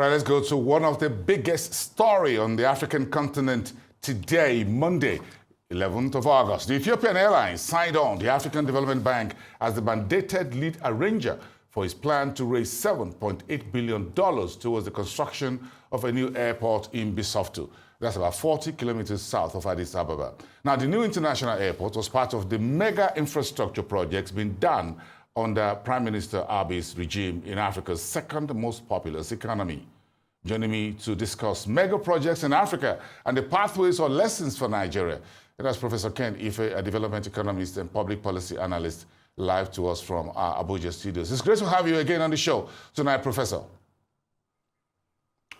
right, let's go to one of the biggest story on the African continent today, Monday, 11th of August. The Ethiopian Airlines signed on the African Development Bank as the mandated lead arranger for its plan to raise $7.8 billion towards the construction of a new airport in Bisoftu. That's about 40 kilometers south of Addis Ababa. Now, the new international airport was part of the mega infrastructure projects being done under Prime Minister Abiy's regime in Africa's second most populous economy. Joining me to discuss mega projects in Africa and the pathways or lessons for Nigeria, that's Professor Ken Ife, a development economist and public policy analyst, live to us from our Abuja studios. It's great to have you again on the show tonight, Professor.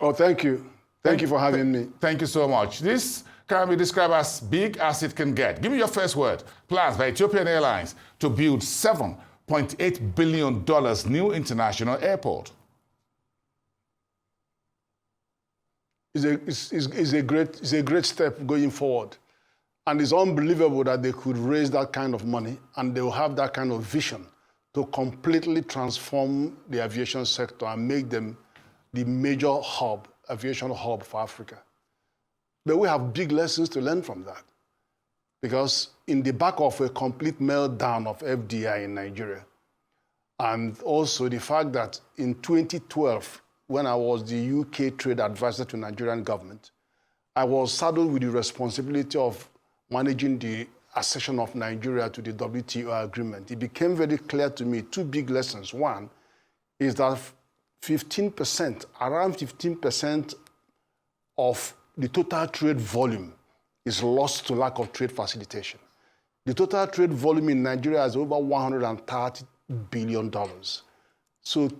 Oh, thank you. Thank you for having me. Thank you so much. This can be described as big as it can get. Give me your first word. Plans by Ethiopian Airlines to build $7.8 billion new international airport. It's a great step going forward. And it's unbelievable that they could raise that kind of money and they will have that kind of vision to completely transform the aviation sector and make them the major hub, aviation hub for Africa. But we have big lessons to learn from that. Because in the back of a complete meltdown of FDI in Nigeria, and also the fact that in 2012, when I was the UK trade advisor to Nigerian government, I was saddled with the responsibility of managing the accession of Nigeria to the WTO agreement. It became very clear to me two big lessons. One is that 15%, around 15% of the total trade volume is lost to lack of trade facilitation. The total trade volume in Nigeria is over $130 billion. So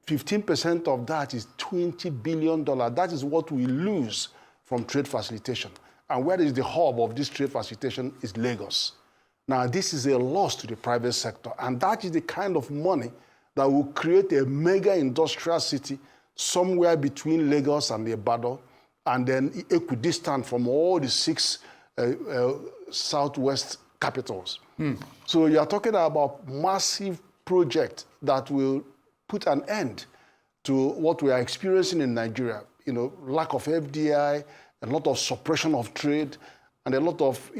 15% of that is $20 billion. That is what we lose from trade facilitation. And where is the hub of this trade facilitation is Lagos. Now, this is a loss to the private sector, and that is the kind of money that will create a mega industrial city somewhere between Lagos and Ibadan, and then equidistant from all the six southwest capitals. So you are talking about massive project that will put an end to what we are experiencing in Nigeria. You know, lack of FDI, a lot of suppression of trade, and a lot of,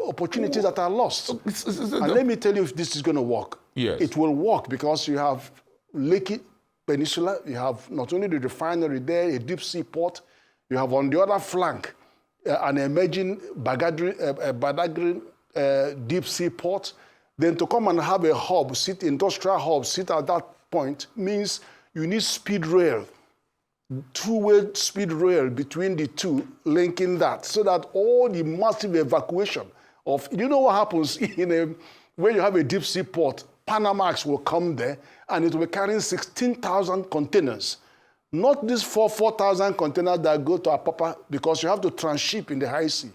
opportunities that are lost. And let me tell you if this is going to work. Yes. It will work because you have Lekki Peninsula, you have not only the refinery there, a deep sea port, you have on the other flank an emerging Badagry deep sea port. Then to come and have a hub, industrial hub, sit at that point means you need speed rail, two-way speed rail between the two, linking that, so that all the massive evacuation of, you know what happens when you have a deep sea port, Panamax will come there and it will be carrying 16,000 containers. Not these 4,000 containers that go to Apapa, because you have to transship in the high sea.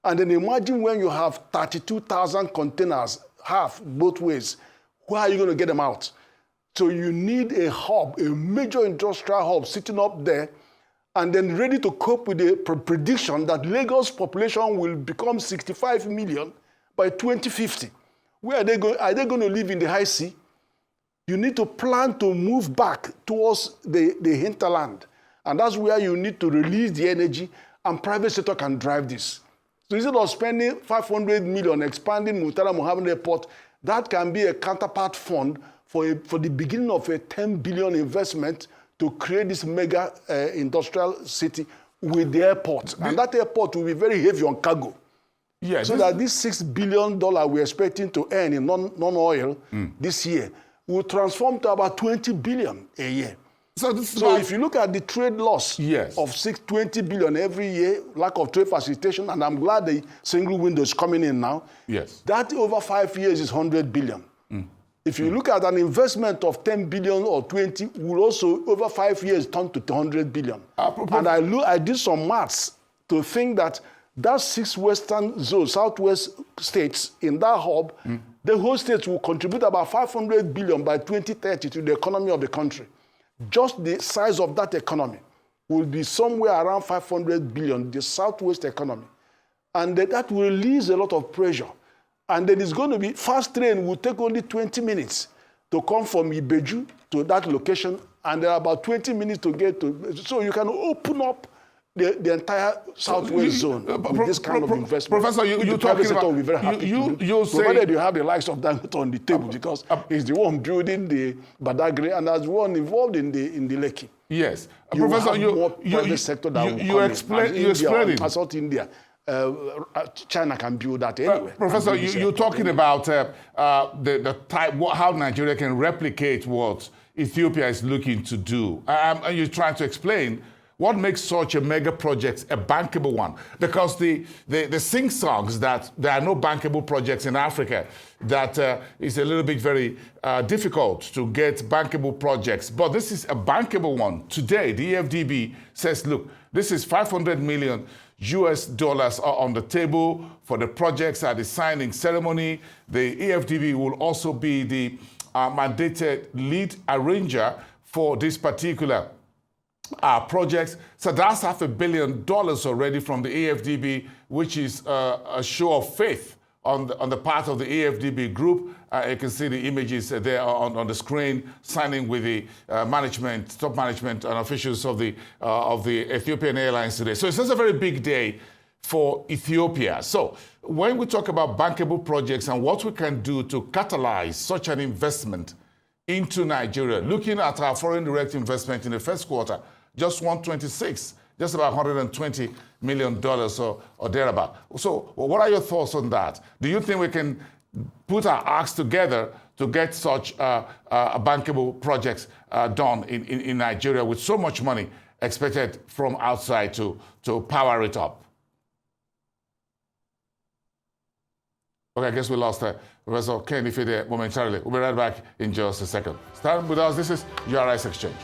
And then imagine when you have 32,000 containers, half both ways, where are you going to get them out? So you need a hub, a major industrial hub sitting up there, and then ready to cope with the prediction that Lagos population will become 65 million by 2050. Where are they going? Are they going to live in the high sea? You need to plan to move back towards the hinterland. And that's where you need to release the energy, and private sector can drive this. So instead of spending 500 million expanding Murtala Muhammad Airport, that can be a counterpart fund for the beginning of a 10 billion investment to create this mega industrial city with the airport. And that airport will be very heavy on cargo. Yeah, so that this $6 billion we're expecting to earn in non-oil this year will transform to about 20 billion a year. So if you look at the trade loss of 20 billion every year, lack of trade facilitation, and I'm glad the single window is coming in now, that over 5 years is 100 billion. If you look at an investment of 10 billion or 20, will also over 5 years turn to 100 billion. And I did some maths to think that 6 western zones, southwest states in that hub, the whole states will contribute about 500 billion by 2030 to the economy of the country. Just the size of that economy will be somewhere around 500 billion, the southwest economy. And that will release a lot of pressure. And then it's going to be, fast train will take only 20 minutes to come from Ibeju to that location and there are about 20 minutes to get to. So you can open up the entire southwest zone with this kind of investment. Professor, you're talking about... will be very happy provided you have the likes of Dangote on the table, because he's the one building the Badagry and as one involved in the Lekki. Yes. Professor, you sector that you explain South India. China can build that anyway. Professor, you're talking about the type, how Nigeria can replicate what Ethiopia is looking to do. And you're trying to explain what makes such a mega project a bankable one. Because the sing-songs that there are no bankable projects in Africa, that is a little bit very difficult to get bankable projects. But this is a bankable one. Today, the EFDB says, look, this is $500 million US on the table for the projects at the signing ceremony. The EFDB will also be the mandated lead arranger for this particular projects. So that's $500 million already from the EFDB, which is a show of faith on the part of the EFDB group. You can see the images there on the screen, signing with the management, top management and officials of the Ethiopian Airlines today. So it's just a very big day for Ethiopia. So when we talk about bankable projects and what we can do to catalyze such an investment into Nigeria, looking at our foreign direct investment in the first quarter, just 126, just about $120 million or thereabout. So what are your thoughts on that? Do you think we can put our acts together to get such bankable projects done in Nigeria with so much money expected from outside to power it up? Okay, I guess we lost Professor Ken Ife there momentarily. We'll be right back in just a second. Stand with us. This is URI's Exchange.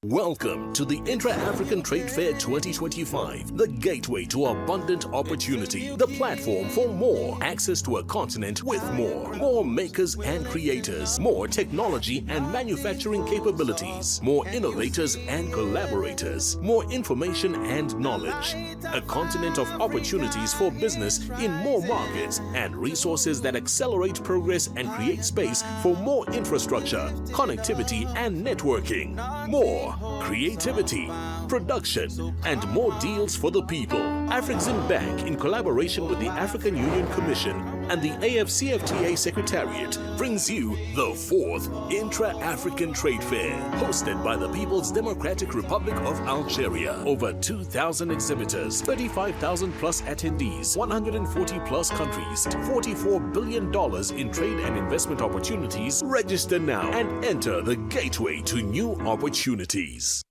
Welcome to the Intra-African Trade Fair 2025, the gateway to abundant opportunity, the platform for more, access to a continent with more makers and creators, more technology and manufacturing capabilities, more innovators and collaborators, more information and knowledge, a continent of opportunities for business in more markets and resources that accelerate progress and create space for more infrastructure, connectivity and networking, more creativity, production, and more deals for the people. Afrexim Bank, in collaboration with the African Union Commission and the AFCFTA Secretariat, brings you the 4th Intra-African Trade Fair, hosted by the People's Democratic Republic of Algeria. Over 2,000 exhibitors, 35,000 plus attendees, 140 plus countries, $44 billion in trade and investment opportunities. Register now and enter the gateway to new opportunities.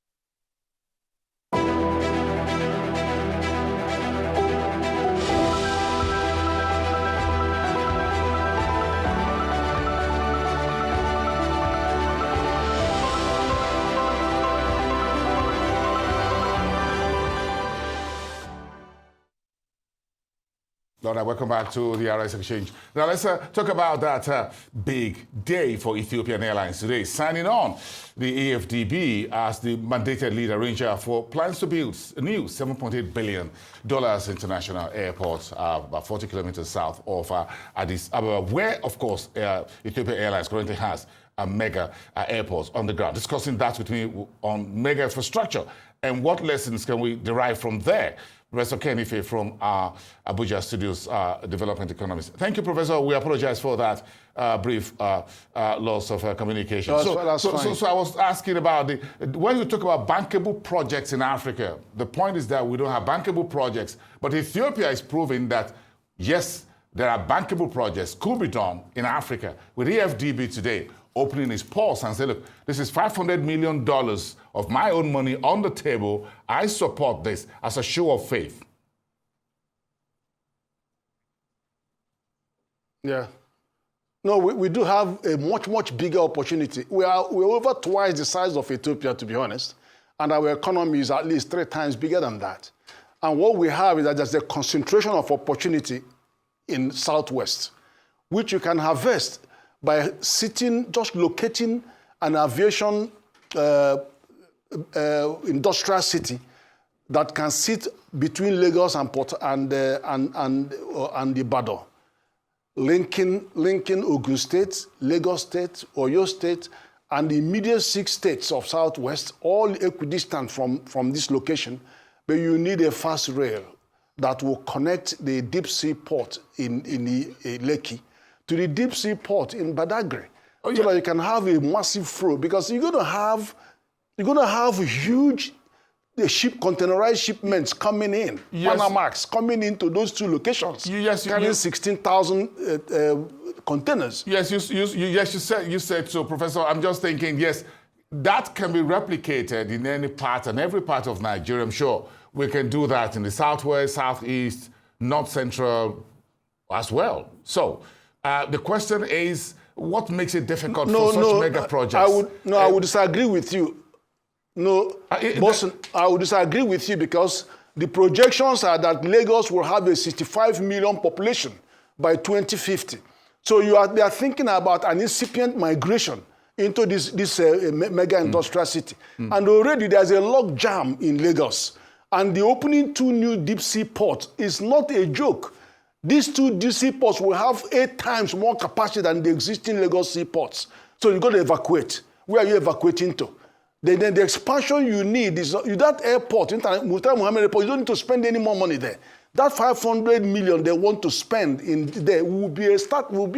Lord, welcome back to the RS Exchange. Now let's talk about that big day for Ethiopian Airlines today, signing on the EFDB as the mandated lead arranger for plans to build a new $7.8 billion international airport about 40 kilometers south of Addis Ababa, where, of course, Ethiopian Airlines currently has a mega airport on the ground. Discussing that with me on mega infrastructure and what lessons can we derive from there. Professor Ken Ife from our Abuja studios, development economist. Thank you, Professor. We apologize for that brief loss of communication. No, so I was asking about when you talk about bankable projects in Africa, the point is that we don't have bankable projects, but Ethiopia is proving that, yes, there are bankable projects could be done in Africa. With EFDB today opening his pulse and say, look, this is $500 million of my own money on the table. I support this as a show of faith. Yeah. No, we do have a much bigger opportunity. We're over twice the size of Ethiopia, to be honest, and our economy is at least 3 times bigger than that. And what we have is that there's a concentration of opportunity in Southwest, which you can harvest by just locating an aviation industrial city that can sit between Lagos and Ibadan, linking Ogun State, Lagos State, Oyo State, and the immediate 6 states of Southwest, all equidistant from this location. But you need a fast rail that will connect the deep sea port in Lekki to the deep sea port in Badagry, so that you can have a massive flow. Because you're going to have huge containerized shipments coming in, Panamax coming into those 2 locations, carrying 16,000 containers. Yes, you said so, Professor. I'm just thinking, yes, that can be replicated in any part and every part of Nigeria. I'm sure we can do that in the Southwest, Southeast, North Central as well. So the question is, what makes it difficult for such mega projects? I would disagree with you. Boston, I would disagree with you, because the projections are that Lagos will have a 65 million population by 2050. So they are thinking about an incipient migration into this mega industrial city. And already there's a log jam in Lagos. And the opening 2 new deep sea ports is not a joke. These 2 deep sea ports will have 8 times more capacity than the existing Lagos seaports. So you've got to evacuate. Where are you evacuating to? Then the expansion you need is that airport, Murtala Muhammed Airport. You don't need to spend any more money there. That 500 million they want to spend in there will be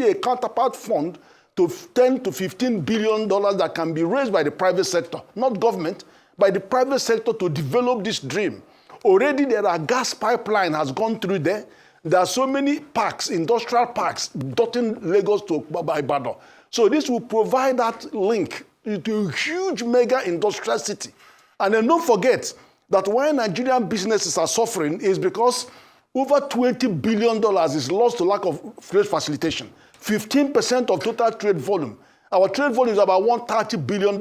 a counterpart fund to 10 to 15 billion dollars that can be raised by the private sector, not government, by the private sector to develop this dream. Already there are gas pipeline has gone through there. There are so many parks, industrial parks, dotting Lagos to Ibadan. So this will provide that link to a huge mega industrial city. And then don't forget that why Nigerian businesses are suffering is because over $20 billion is lost to lack of trade facilitation. 15% of total trade volume. Our trade volume is about $130 billion.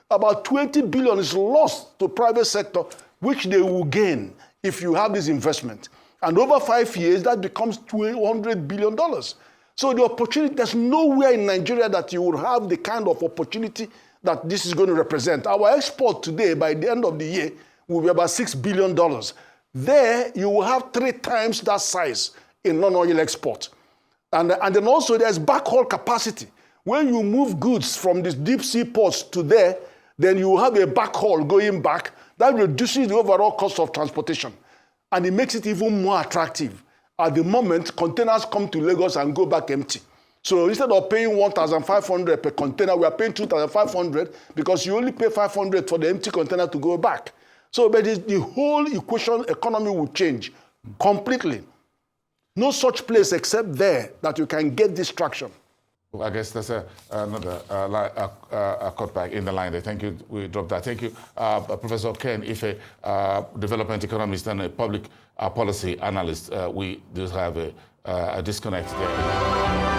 About 20 billion is lost to private sector, which they will gain if you have this investment. And over 5 years, that becomes $200 billion. So the opportunity, there's nowhere in Nigeria that you will have the kind of opportunity that this is going to represent. Our export today, by the end of the year, will be about $6 billion. There, you will have 3 times that size in non-oil export. And then also there's backhaul capacity. When you move goods from these deep sea ports to there, then you will have a backhaul going back. That reduces the overall cost of transportation. And it makes it even more attractive. At the moment, containers come to Lagos and go back empty. So instead of paying $1,500 per container, we are paying $2,500 because you only pay $500 for the empty container to go back. So but the whole economy will change completely. No such place except there that you can get this traction. I guess there's another cutback in the line there. Thank you. We dropped that. Thank you, Professor Ken Ife, development economist and a public policy analyst. We do have a disconnect there.